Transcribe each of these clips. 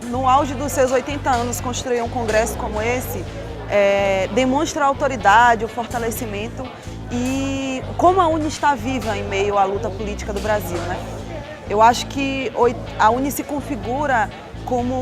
no auge dos seus 80 anos, construir um congresso como esse demonstra a autoridade, o fortalecimento e como a UNE está viva em meio à luta política do Brasil, né? Eu acho que a UNE se configura como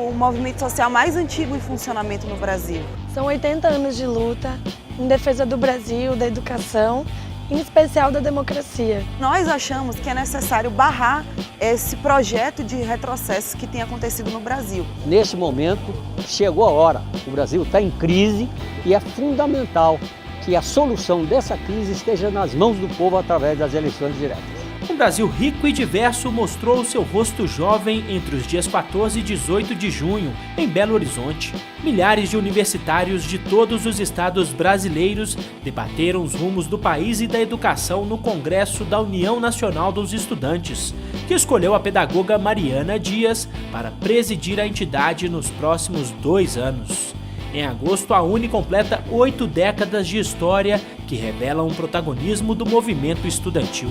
o movimento social mais antigo em funcionamento no Brasil. São 80 anos de luta em defesa do Brasil, da educação, em especial da democracia. Nós achamos que é necessário barrar esse projeto de retrocesso que tem acontecido no Brasil. Nesse momento, chegou a hora. O Brasil está em crise e é fundamental que a solução dessa crise esteja nas mãos do povo através das eleições diretas. Um Brasil rico e diverso mostrou o seu rosto jovem entre os dias 14 e 18 de junho, em Belo Horizonte. Milhares de universitários de todos os estados brasileiros debateram os rumos do país e da educação no Congresso da União Nacional dos Estudantes, que escolheu a pedagoga Mariana Dias para presidir a entidade nos próximos 2 anos. Em agosto, a UNE completa 8 décadas de história que revelam o protagonismo do movimento estudantil.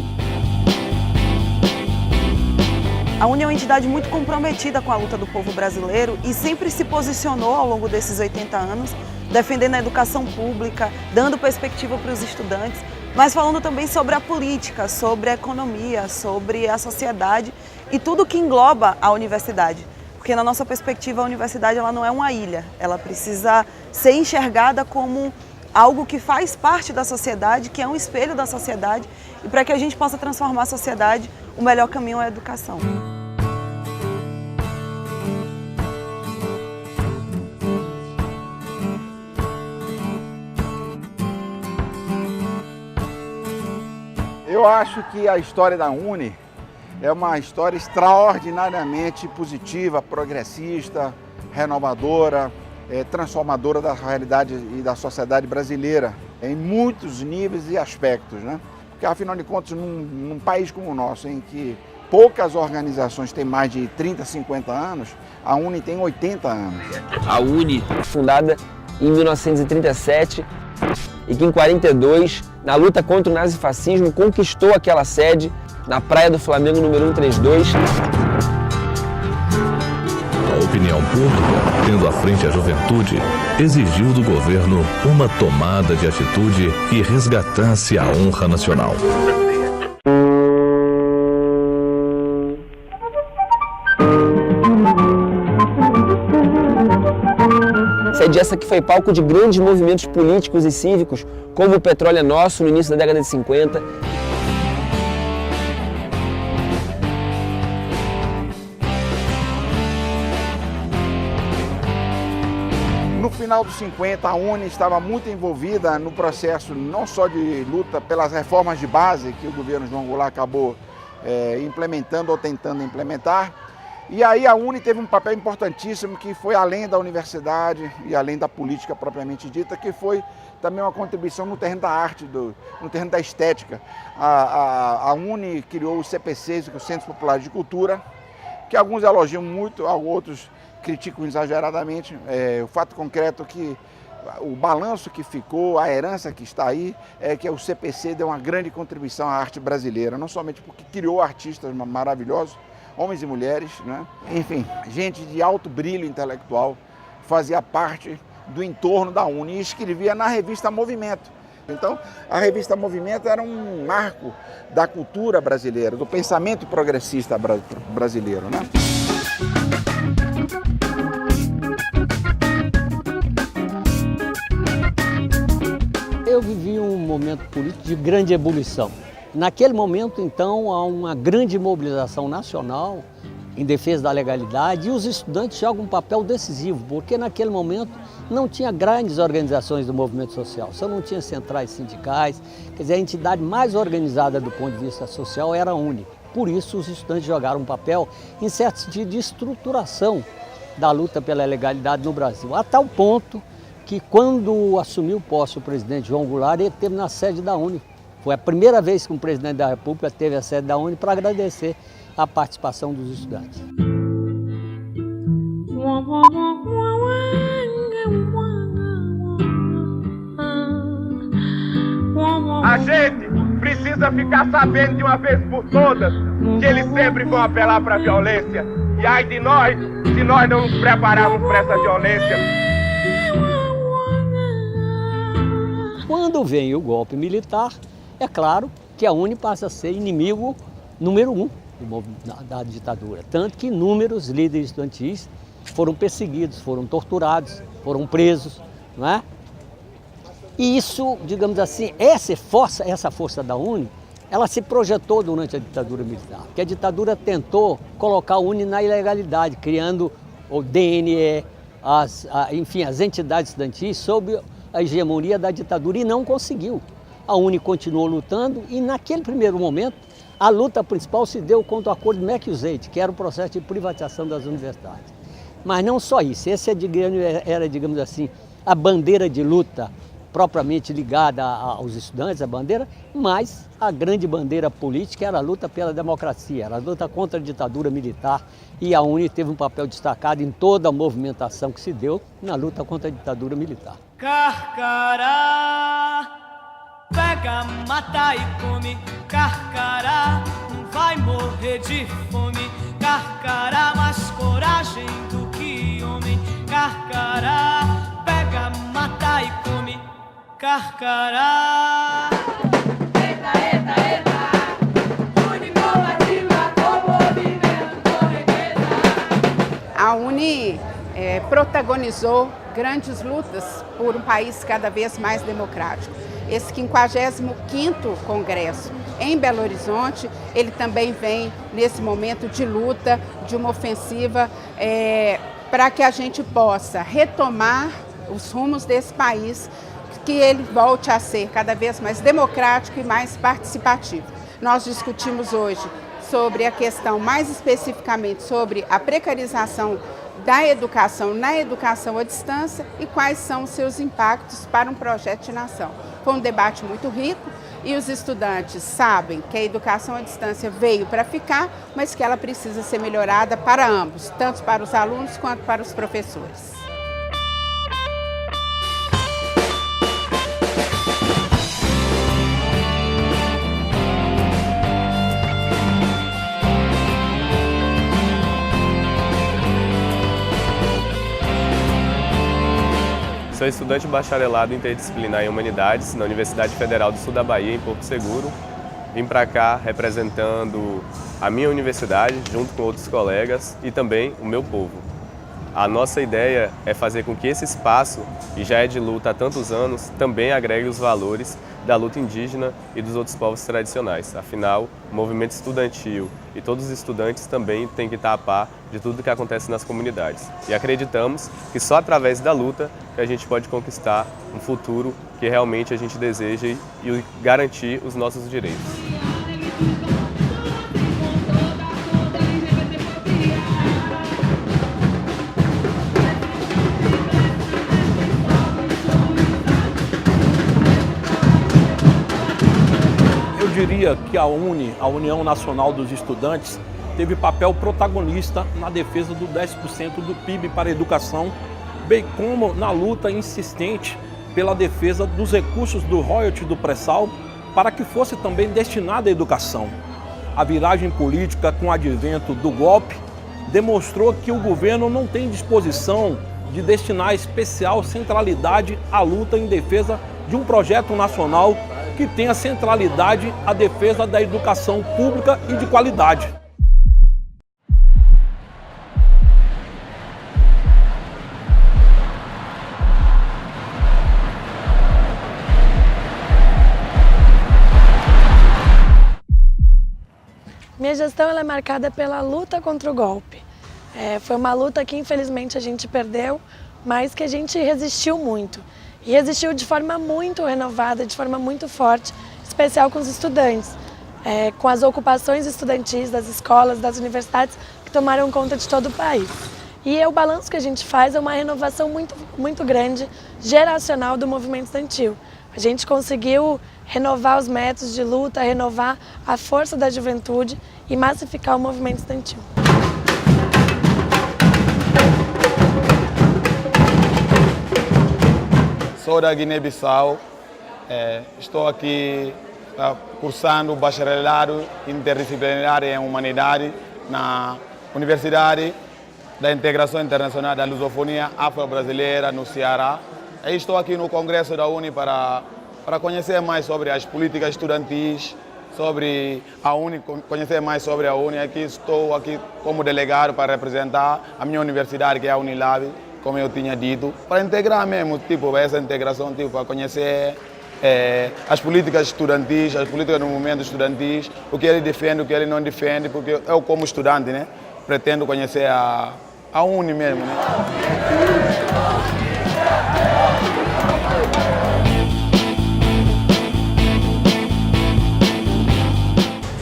A UNE é uma entidade muito comprometida com a luta do povo brasileiro e sempre se posicionou ao longo desses 80 anos, defendendo a educação pública, dando perspectiva para os estudantes, mas falando também sobre a política, sobre a economia, sobre a sociedade e tudo que engloba a universidade. Porque na nossa perspectiva a universidade ela não é uma ilha, ela precisa ser enxergada como algo que faz parte da sociedade, que é um espelho da sociedade, e para que a gente possa transformar a sociedade, o melhor caminho é a educação. Eu acho que a história da UNE é uma história extraordinariamente positiva, progressista, renovadora, transformadora da realidade e da sociedade brasileira, em muitos níveis e aspectos, né? Porque, afinal de contas, num país como o nosso, em que poucas organizações têm mais de 30, 50 anos, a UNE tem 80 anos. A UNE, fundada em 1937, e que em 42, na luta contra o nazifascismo, conquistou aquela sede na Praia do Flamengo, número 132. A opinião pública, tendo à frente a juventude, exigiu do governo uma tomada de atitude que resgatasse a honra nacional. Sede essa que foi palco de grandes movimentos políticos e cívicos, como o Petróleo é Nosso, no início da década de 50. No final dos 50, a UNE estava muito envolvida no processo não só de luta pelas reformas de base que o governo João Goulart acabou implementando ou tentando implementar. E aí a UNE teve um papel importantíssimo que foi além da universidade e além da política propriamente dita, que foi também uma contribuição no terreno da arte, no terreno da estética. A UNE criou os CPCs, os Centros Populares de Cultura, que alguns elogiam muito, outros criticam exageradamente. O fato concreto é que o balanço que ficou, a herança que está aí, é que o CPC deu uma grande contribuição à arte brasileira, não somente porque criou artistas maravilhosos, homens e mulheres, né? Enfim, gente de alto brilho intelectual, fazia parte do entorno da UNE e escrevia na revista Movimento. Então, a revista Movimento era um marco da cultura brasileira, do pensamento progressista brasileiro, né? Eu vivi um momento político de grande ebulição. Naquele momento, então, há uma grande mobilização nacional em defesa da legalidade e os estudantes jogam um papel decisivo, porque naquele momento não tinha grandes organizações do movimento social, só não tinha centrais sindicais, quer dizer, a entidade mais organizada do ponto de vista social era a UNE. Por isso, os estudantes jogaram um papel, em certo sentido, de estruturação da luta pela legalidade no Brasil, a tal ponto que, quando assumiu posse o presidente João Goulart, ele esteve na sede da UNE. Foi a primeira vez que um presidente da República teve a sede da UNE para agradecer a participação dos estudantes. A gente precisa ficar sabendo de uma vez por todas que eles sempre vão apelar para a violência. E ai de nós, se nós não nos prepararmos para essa violência. Quando vem o golpe militar, é claro que a UNE passa a ser inimigo número 1 da ditadura. Tanto que inúmeros líderes estudantis foram perseguidos, foram torturados, foram presos, não é? E isso, digamos assim, essa força da UNE, ela se projetou durante a ditadura militar, porque a ditadura tentou colocar a UNE na ilegalidade, criando o DNE, enfim, as entidades estudantis sob a hegemonia da ditadura e não conseguiu. A UNE continuou lutando e naquele primeiro momento a luta principal se deu contra o acordo McUsage, que era o processo de privatização das universidades. Mas não só isso, esse era, digamos assim, a bandeira de luta propriamente ligada aos estudantes, a bandeira, mas a grande bandeira política era a luta pela democracia, era a luta contra a ditadura militar e a UNE teve um papel destacado em toda a movimentação que se deu na luta contra a ditadura militar. Carcará, pega, mata e come, Carcará, não vai morrer de fome, Carcará, mais coragem do que homem, Carcará, pega, mata e come, Carcará. Eita, eita, eita, UNE combativa com movimento represa. A UNE protagonizou grandes lutas por um país cada vez mais democrático. Esse 55º Congresso em Belo Horizonte, ele também vem nesse momento de luta, de uma ofensiva para que a gente possa retomar os rumos desse país, que ele volte a ser cada vez mais democrático e mais participativo. Nós discutimos hoje sobre a questão, mais especificamente sobre a precarização da educação na educação à distância e quais são os seus impactos para um projeto de nação. Foi um debate muito rico e os estudantes sabem que a educação à distância veio para ficar, mas que ela precisa ser melhorada para ambos, tanto para os alunos quanto para os professores. Sou estudante bacharelado interdisciplinar em Humanidades na Universidade Federal do Sul da Bahia, em Porto Seguro. Vim para cá representando a minha universidade, junto com outros colegas e também o meu povo. A nossa ideia é fazer com que esse espaço, que já é de luta há tantos anos, também agregue os valores da luta indígena e dos outros povos tradicionais. Afinal, o movimento estudantil e todos os estudantes também têm que estar a par de tudo que acontece nas comunidades. E acreditamos que só através da luta que a gente pode conquistar um futuro que realmente a gente deseja e garantir os nossos direitos. Eu diria que a UNE, a União Nacional dos Estudantes, teve papel protagonista na defesa do 10% do PIB para a educação, bem como na luta insistente pela defesa dos recursos do royalty do pré-sal para que fosse também destinado à educação. A viragem política com o advento do golpe demonstrou que o governo não tem disposição de destinar especial centralidade à luta em defesa de um projeto nacional que tenha centralidade à defesa da educação pública e de qualidade. Minha gestão ela é marcada pela luta contra o golpe. Foi uma luta que infelizmente a gente perdeu, mas que a gente resistiu muito. E resistiu de forma muito renovada, de forma muito forte, especial com os estudantes, com as ocupações estudantis das escolas, das universidades, que tomaram conta de todo o país. E o balanço que a gente faz é uma renovação muito grande, geracional do movimento estudantil. A gente conseguiu renovar os métodos de luta, renovar a força da juventude e massificar o movimento estudantil. Sou da Guiné-Bissau, estou aqui cursando bacharelado interdisciplinar em Humanidade na Universidade da Integração Internacional da Lusofonia Afro-Brasileira no Ceará. E estou aqui no Congresso da UNI para conhecer mais sobre as políticas estudantis, sobre a UNI, conhecer mais sobre a UNI. Aqui estou aqui como delegado para representar a minha universidade, que é a Unilab, como eu tinha dito, para integrar mesmo, tipo, essa integração, tipo, para conhecer as políticas estudantis, as políticas do movimento estudantil, o que ele defende, o que ele não defende, porque eu como estudante, né, pretendo conhecer a UNI mesmo, né.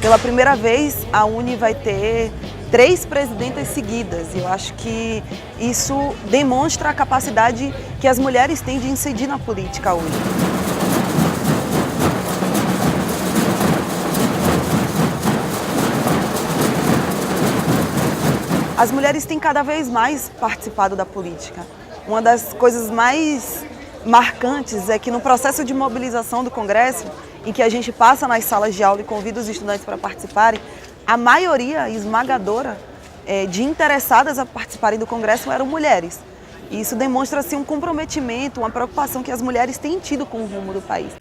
Pela primeira vez, a UNI vai ter 3 presidentas seguidas. Eu acho que isso demonstra a capacidade que as mulheres têm de incidir na política hoje. As mulheres têm cada vez mais participado da política. Uma das coisas mais marcantes é que no processo de mobilização do Congresso, em que a gente passa nas salas de aula e convida os estudantes para participarem, a maioria esmagadora de interessadas a participarem do Congresso eram mulheres. E isso demonstra assim, um comprometimento, uma preocupação que as mulheres têm tido com o rumo do país.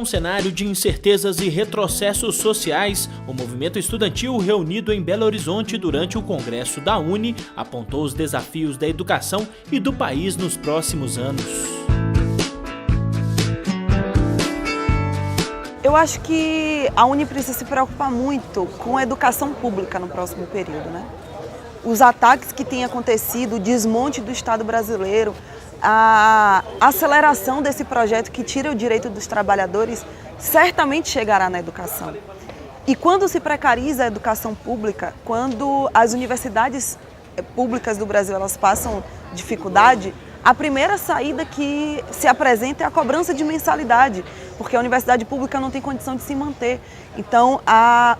Cenário de incertezas e retrocessos sociais, o movimento estudantil reunido em Belo Horizonte durante o Congresso da UNI apontou os desafios da educação e do país nos próximos anos. Eu acho que a UNI precisa se preocupar muito com a educação pública no próximo período, né? Os ataques que têm acontecido, o desmonte do Estado brasileiro, a aceleração desse projeto que tira o direito dos trabalhadores certamente chegará na educação. E quando se precariza a educação pública, quando as universidades públicas do Brasil elas passam dificuldade, a primeira saída que se apresenta é a cobrança de mensalidade, porque a universidade pública não tem condição de se manter. Então,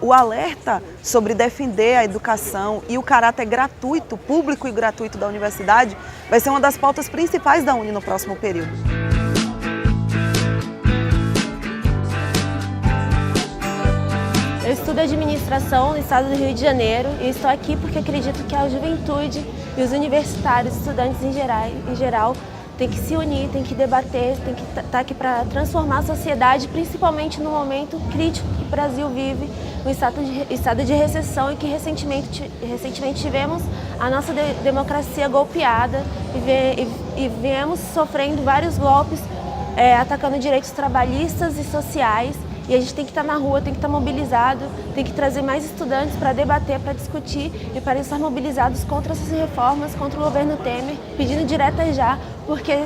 o alerta sobre defender a educação e o caráter gratuito, público e gratuito da universidade, vai ser uma das pautas principais da UNI no próximo período. Eu estudo administração no estado do Rio de Janeiro e estou aqui porque acredito que a juventude e os universitários, estudantes em geral, tem que se unir, tem que debater, tem que estar aqui para transformar a sociedade, principalmente no momento crítico que o Brasil vive, um estado de recessão e que recentemente tivemos a nossa democracia golpeada e viemos sofrendo vários golpes, atacando direitos trabalhistas e sociais. E a gente tem que estar na rua, tem que estar mobilizado, tem que trazer mais estudantes para debater, para discutir e para estar mobilizados contra essas reformas, contra o governo Temer, pedindo direta já, porque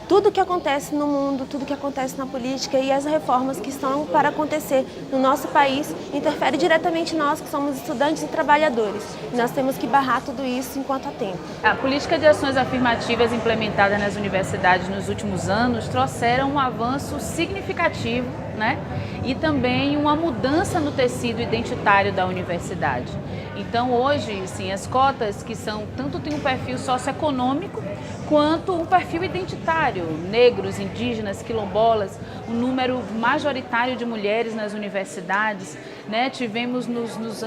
tudo que acontece no mundo, tudo que acontece na política e as reformas que estão para acontecer no nosso país interfere diretamente nós que somos estudantes e trabalhadores. E nós temos que barrar tudo isso enquanto há tempo. A política de ações afirmativas implementada nas universidades nos últimos anos trouxeram um avanço significativo, né? E também uma mudança no tecido identitário da universidade. Então hoje, sim, as cotas que tanto tem um perfil socioeconômico quanto um perfil identitário, negros, indígenas, quilombolas, um número majoritário de mulheres nas universidades, né? Tivemos nos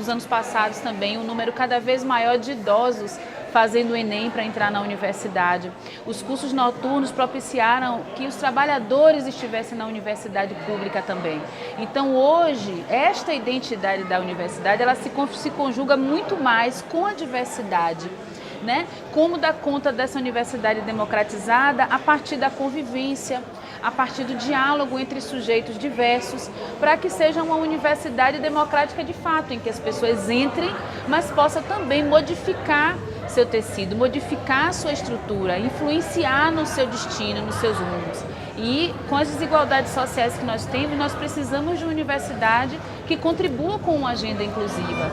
anos passados também um número cada vez maior de idosos fazendo o Enem para entrar na universidade. Os cursos noturnos propiciaram que os trabalhadores estivessem na universidade pública também. Então hoje, esta identidade da universidade, ela se conjuga muito mais com a diversidade, né? Como dar conta dessa universidade democratizada a partir da convivência, a partir do diálogo entre sujeitos diversos, para que seja uma universidade democrática de fato, em que as pessoas entrem, mas possa também modificar seu tecido, modificar sua estrutura, influenciar no seu destino, nos seus rumos. E com as desigualdades sociais que nós temos, nós precisamos de uma universidade que contribua com uma agenda inclusiva.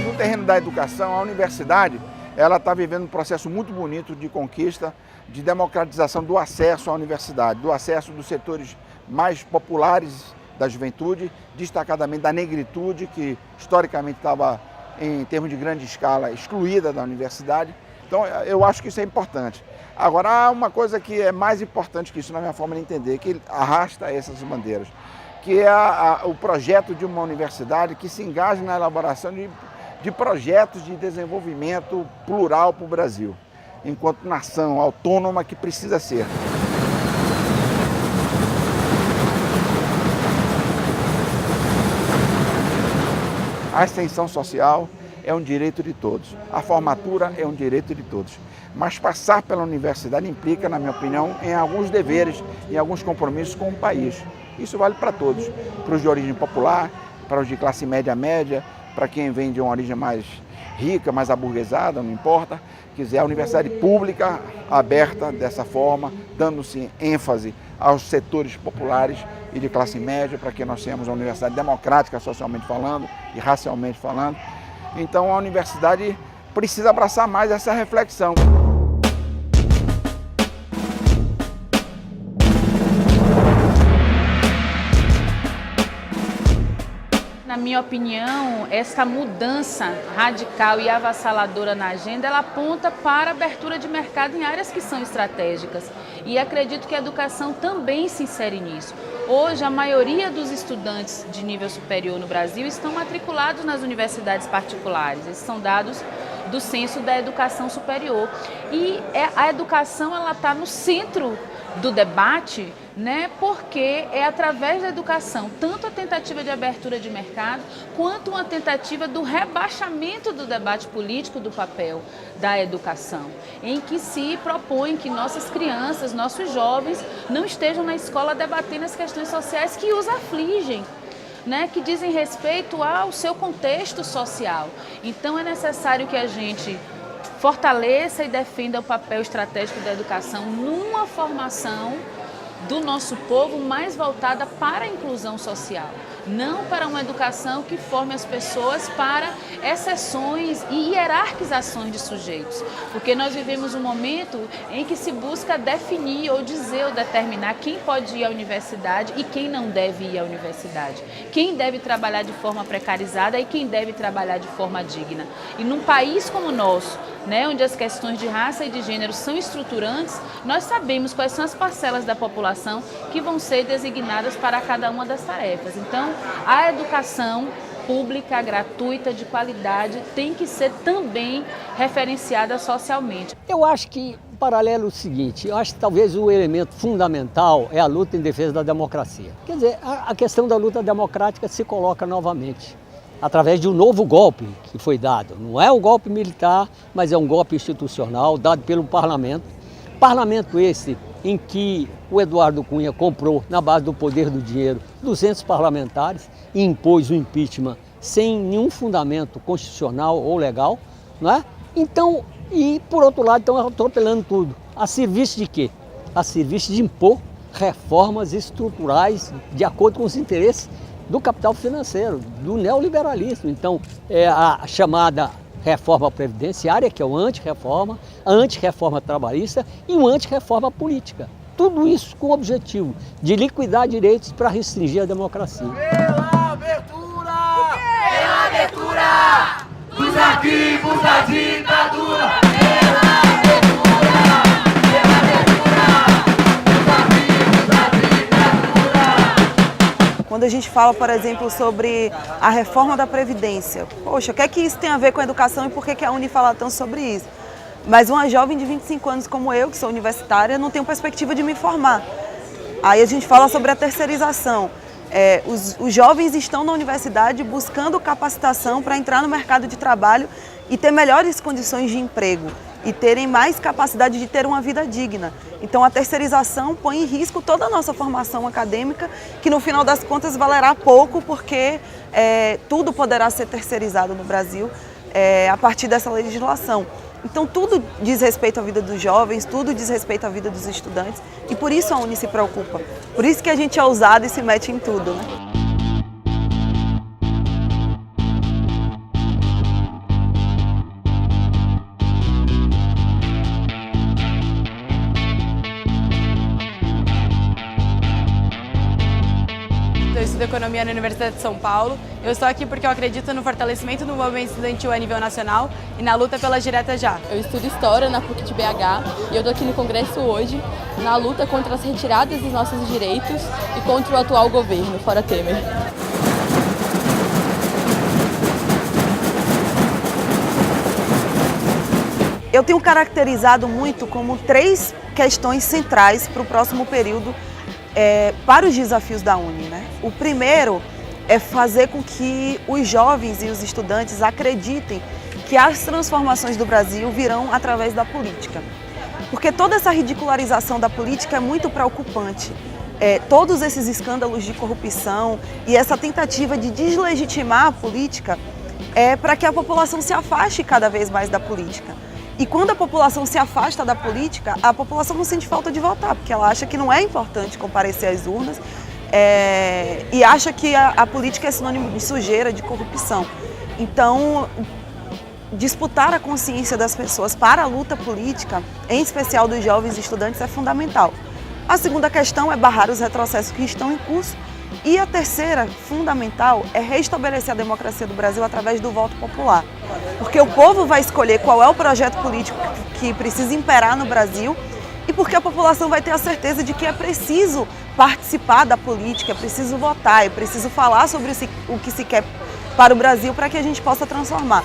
No terreno da educação, a universidade ela está vivendo um processo muito bonito de conquista, de democratização do acesso à universidade, do acesso dos setores mais populares da juventude, destacadamente da negritude, que historicamente estava, em termos de grande escala, excluída da universidade. Então, eu acho que isso é importante. Agora, há uma coisa que é mais importante que isso, na minha forma de entender, que arrasta essas bandeiras, que é o projeto de uma universidade que se engaje na elaboração de projetos de desenvolvimento plural para o Brasil, enquanto nação autônoma que precisa ser. A extensão social é um direito de todos, a formatura é um direito de todos, mas passar pela universidade implica, na minha opinião, em alguns deveres, em alguns compromissos com o país. Isso vale para todos, para os de origem popular, para os de classe média, para quem vem de uma origem mais rica, mais aburguesada, não importa. Quer dizer, a universidade pública aberta dessa forma, dando-se ênfase aos setores populares e de classe média, para que nós tenhamos uma universidade democrática, socialmente falando e racialmente falando. Então a universidade precisa abraçar mais essa reflexão. Na minha opinião, essa mudança radical e avassaladora na agenda, ela aponta para a abertura de mercado em áreas que são estratégicas. E acredito que a educação também se insere nisso. Hoje, a maioria dos estudantes de nível superior no Brasil estão matriculados nas universidades particulares. Esses são dados do Censo da Educação Superior. E a educação está no centro do debate, né? Porque é através da educação, tanto a tentativa de abertura de mercado, quanto uma tentativa do rebaixamento do debate político do papel da educação, em que se propõe que nossas crianças, nossos jovens, não estejam na escola debatendo as questões sociais que os afligem, né, que dizem respeito ao seu contexto social. Então é necessário que a gente fortaleça e defenda o papel estratégico da educação numa formação do nosso povo mais voltada para a inclusão social, não para uma educação que forme as pessoas para exceções e hierarquizações de sujeitos, porque nós vivemos um momento em que se busca definir ou dizer ou determinar quem pode ir à universidade e quem não deve ir à universidade, quem deve trabalhar de forma precarizada e quem deve trabalhar de forma digna. E num país como o nosso, né, onde as questões de raça e de gênero são estruturantes, nós sabemos quais são as parcelas da população que vão ser designadas para cada uma das tarefas. Então, a educação pública, gratuita, de qualidade, tem que ser também referenciada socialmente. Eu acho que, em paralelo, é o seguinte, eu acho que talvez o elemento fundamental é a luta em defesa da democracia. Quer dizer, a questão da luta democrática se coloca novamente através de um novo golpe que foi dado. Não é um golpe militar, mas é um golpe institucional dado pelo parlamento. Parlamento esse em que o Eduardo Cunha comprou, na base do poder do dinheiro, 200 parlamentares e impôs o impeachment sem nenhum fundamento constitucional ou legal, não é? Então, e por outro lado, estão atropelando tudo. A serviço de quê? A serviço de impor reformas estruturais de acordo com os interesses do capital financeiro, do neoliberalismo. Então, é a chamada reforma previdenciária, que é o antirreforma, a antirreforma trabalhista e uma antirreforma política. Tudo isso com o objetivo de liquidar direitos para restringir a democracia. Pela abertura! Pela abertura! Dos arquivos da ditadura! Pela abertura! Pela abertura! Dos arquivos da ditadura! Quando a gente fala, por exemplo, sobre a reforma da Previdência, poxa, o que é que isso tem a ver com a educação e por que a Uni fala tanto sobre isso? Mas uma jovem de 25 anos como eu, que sou universitária, não tenho perspectiva de me formar. Aí a gente fala sobre a terceirização. Os jovens estão na universidade buscando capacitação para entrar no mercado de trabalho e ter melhores condições de emprego e terem mais capacidade de ter uma vida digna. Então a terceirização põe em risco toda a nossa formação acadêmica, que no final das contas valerá pouco, porque tudo poderá ser terceirizado no Brasil a partir dessa legislação. Então tudo diz respeito à vida dos jovens, tudo diz respeito à vida dos estudantes, e por isso a Uni se preocupa. Por isso que a gente é ousado e se mete em tudo, né? Eu estudo Economia na Universidade de São Paulo. Eu estou aqui porque eu acredito no fortalecimento do movimento estudantil a nível nacional e na luta pela direta já. Eu estudo História na PUC de BH e eu estou aqui no Congresso hoje na luta contra as retiradas dos nossos direitos e contra o atual governo, fora Temer. Eu tenho caracterizado muito como 3 questões centrais para o próximo período para os desafios da Uni, né? O primeiro é fazer com que os jovens e os estudantes acreditem que as transformações do Brasil virão através da política. Porque toda essa ridicularização da política é muito preocupante. Todos esses escândalos de corrupção e essa tentativa de deslegitimar a política é para que a população se afaste cada vez mais da política. E quando a população se afasta da política, a população não sente falta de votar, porque ela acha que não é importante comparecer às urnas e acha que a política é sinônimo de sujeira, de corrupção. Então, disputar a consciência das pessoas para a luta política, em especial dos jovens estudantes, é fundamental. A segunda questão é barrar os retrocessos que estão em curso. E a terceira, fundamental, é restabelecer a democracia do Brasil através do voto popular. Porque o povo vai escolher qual é o projeto político que precisa imperar no Brasil e porque a população vai ter a certeza de que é preciso participar da política, é preciso votar, é preciso falar sobre o que se quer para o Brasil para que a gente possa transformar.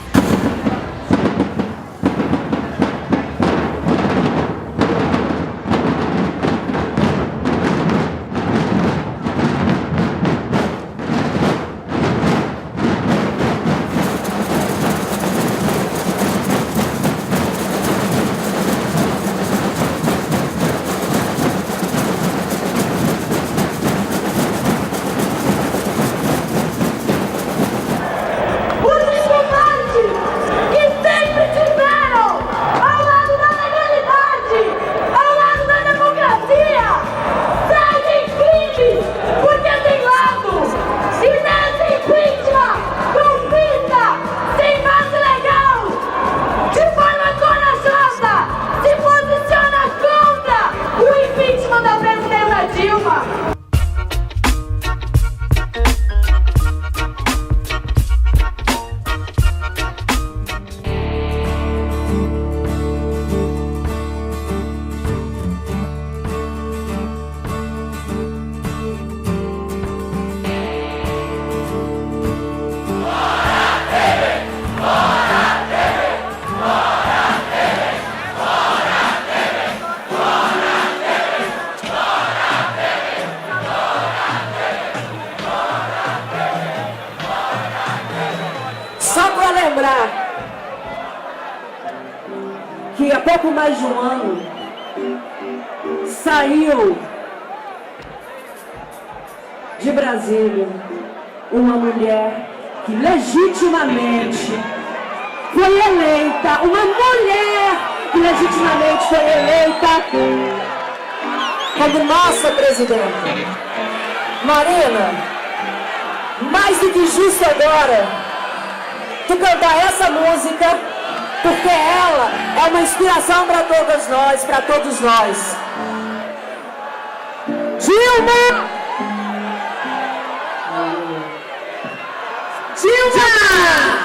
Que há pouco mais de um ano saiu de Brasília uma mulher que legitimamente foi eleita, uma mulher que legitimamente foi eleita como nossa presidenta. Marina, mais do que justo agora tu cantar essa música, porque ela é uma inspiração para todas nós, para todos nós. Dilma! Dilma!